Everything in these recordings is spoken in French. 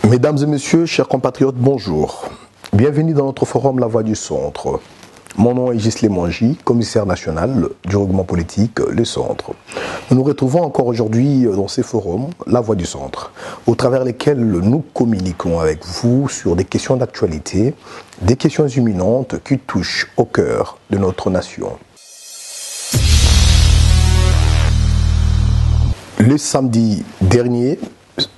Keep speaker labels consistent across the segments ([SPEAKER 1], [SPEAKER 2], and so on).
[SPEAKER 1] Mesdames et messieurs, chers compatriotes, bonjour. Bienvenue dans notre forum La Voix du Centre. Mon nom est Ghislain Mangy, commissaire national du regroupement politique Le Centre. Nous nous retrouvons encore aujourd'hui dans ces forums La Voix du Centre, au travers lesquels nous communiquons avec vous sur des questions d'actualité, des questions imminentes qui touchent au cœur de notre nation. Le samedi dernier,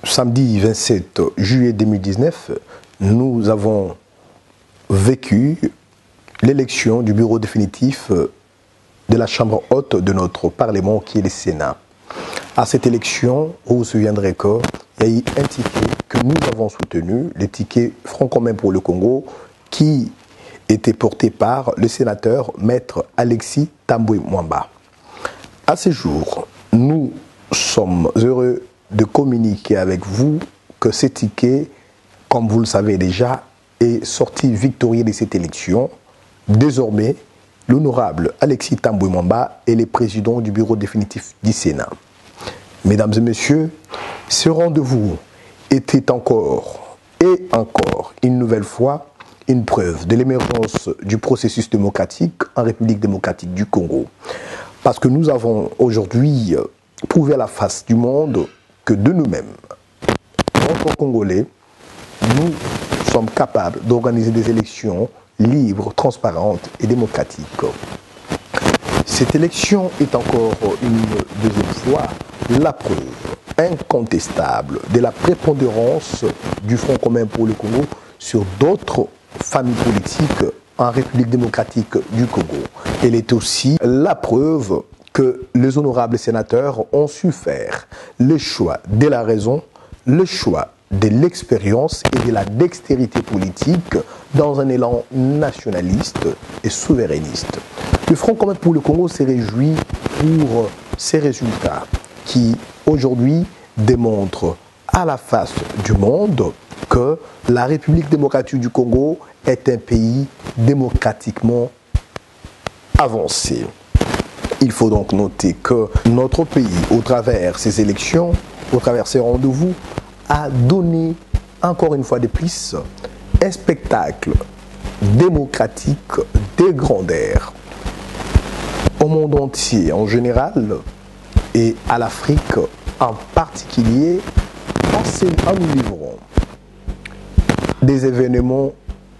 [SPEAKER 1] samedi 27 juillet 2019, nous avons vécu l'élection du bureau définitif de la Chambre haute de notre Parlement, qui est le Sénat. À cette élection, vous vous souviendrez qu'il y a eu un ticket que nous avons soutenu, le ticket Front commun pour le Congo, qui était porté par le sénateur Maître Alexis Tambwe Mwamba. À ce jour, nous sommes heureux de communiquer avec vous que ce ticket, comme vous le savez déjà, est sorti victorieux de cette élection. Désormais, l'honorable Alexis Tambwe Mwamba est le président du bureau définitif du Sénat. Mesdames et messieurs, ce rendez-vous était encore et encore une nouvelle fois une preuve de l'émergence du processus démocratique en République démocratique du Congo. Parce que nous avons aujourd'hui prouvé à la face du monde que de nous-mêmes, entre Congolais, nous sommes capables d'organiser des élections libres, transparentes et démocratiques. Cette élection est encore une deuxième fois la preuve incontestable de la prépondérance du Front commun pour le Congo sur d'autres familles politiques en République démocratique du Congo. Elle est aussi la preuve que les honorables sénateurs ont su faire le choix de la raison, le choix de l'expérience et de la dextérité politique dans un élan nationaliste et souverainiste. Le Front commun pour le Congo s'est réjoui pour ces résultats qui, aujourd'hui, démontrent à la face du monde que la République démocratique du Congo est un pays démocratiquement avancé. Il faut donc noter que notre pays, au travers ces élections, au travers ces rendez-vous, a donné encore une fois de plus un spectacle démocratique de grandeur au monde entier en général et à l'Afrique en particulier, en nous livrant des événements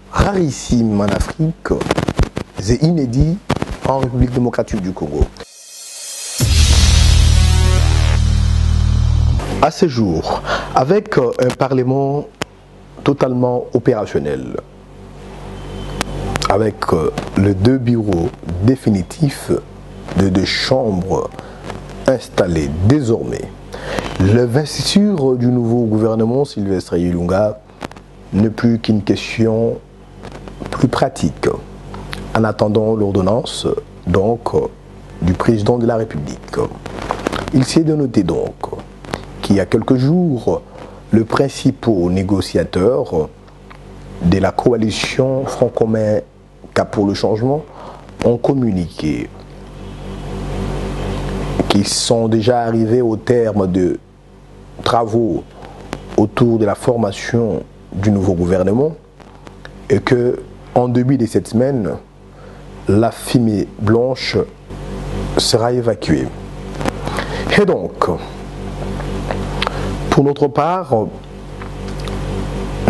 [SPEAKER 1] rarissimes en Afrique et inédits en République démocratique du Congo. À ce jour, avec un Parlement totalement opérationnel, avec les deux bureaux définitifs de deux chambres installés désormais, l'investiture du nouveau gouvernement Sylvestre Ilunga n'est plus qu'une question plus pratique, en attendant l'ordonnance donc du président de la République. Il s'est de noter donc qu'il y a quelques jours, le principal négociateur de la coalition Front commun Cap pour le changement ont communiqué qu'ils sont déjà arrivés au terme de travaux autour de la formation du nouveau gouvernement et que en début de cette semaine, la fumée blanche sera évacuée. Et donc, pour notre part,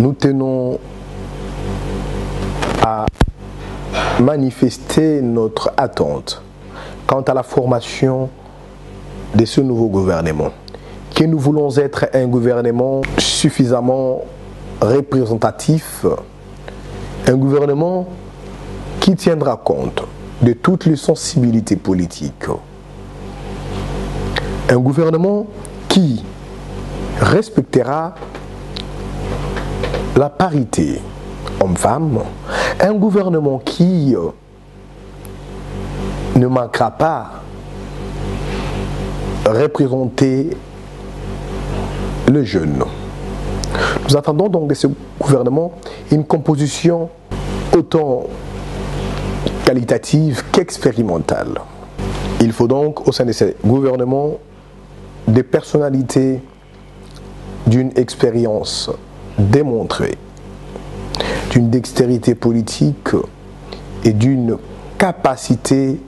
[SPEAKER 1] nous tenons à manifester notre attente quant à la formation de ce nouveau gouvernement, que nous voulons être un gouvernement suffisamment représentatif, un gouvernement qui tiendra compte de toutes les sensibilités politiques, un gouvernement qui respectera la parité homme-femme, un gouvernement qui ne manquera pas représenter le jeune. Nous attendons donc de ce gouvernement une composition autant qualitative qu'expérimentale. Il faut donc au sein de ce gouvernement des personnalités d'une expérience démontré d'une dextérité politique et d'une capacité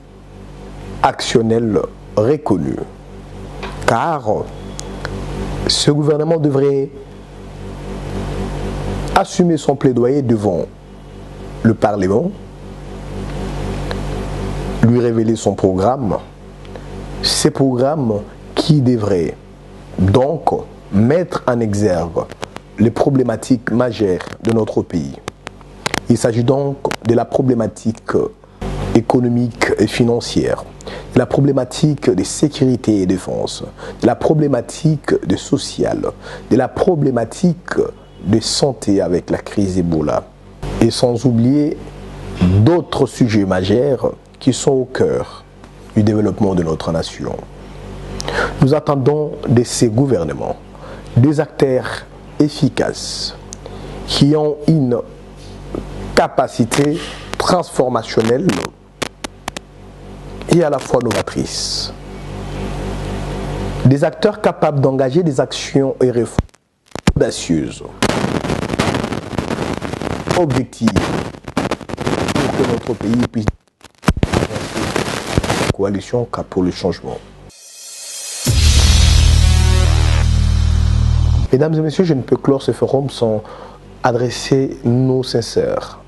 [SPEAKER 1] actionnelle reconnue. Car ce gouvernement devrait assumer son plaidoyer devant le Parlement, lui révéler son programme, ces programmes qui devraient donc mettre en exergue les problématiques majeures de notre pays. Il s'agit donc de la problématique économique et financière, de la problématique de sécurité et défense, de la problématique de sociale, de la problématique de santé avec la crise Ebola, et sans oublier d'autres sujets majeurs qui sont au cœur du développement de notre nation. Nous attendons de ces gouvernements des acteurs efficaces qui ont une capacité transformationnelle et à la fois novatrice. Des acteurs capables d'engager des actions et réformes audacieuses, objectives, pour que notre pays puisse avancer. Coalition Cap pour le changement. Mesdames et messieurs, je ne peux clore ce forum sans adresser nos sincères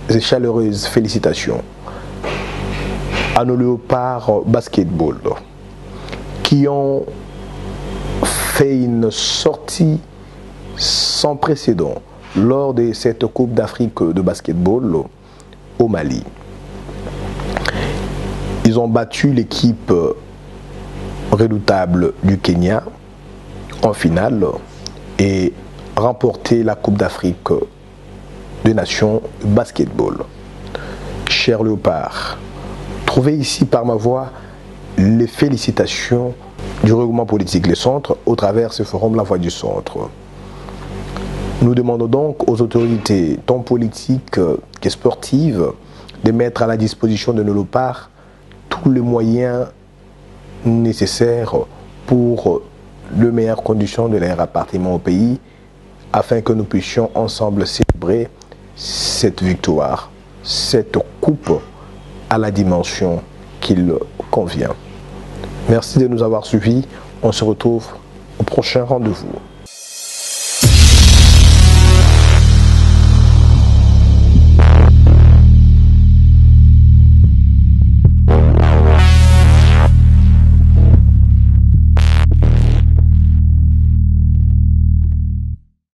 [SPEAKER 1] et chaleureuses félicitations à nos léopards basketball qui ont fait une sortie sans précédent lors de cette Coupe d'Afrique de basketball au Mali. Ils ont battu l'équipe redoutable du Kenya en finale et remporté la Coupe d'Afrique des Nations basketball. Chers léopards, trouvez ici par ma voix les félicitations du regroupement politique Les Centres au travers ce forum La Voix du Centre. Nous demandons donc aux autorités tant politiques que sportives de mettre à la disposition de nos léopards tous les moyens nécessaires pour de meilleures conditions de leur appartement au pays afin que nous puissions ensemble célébrer cette victoire, cette coupe à la dimension qu'il convient. Merci de nous avoir suivis. On se retrouve au prochain rendez-vous.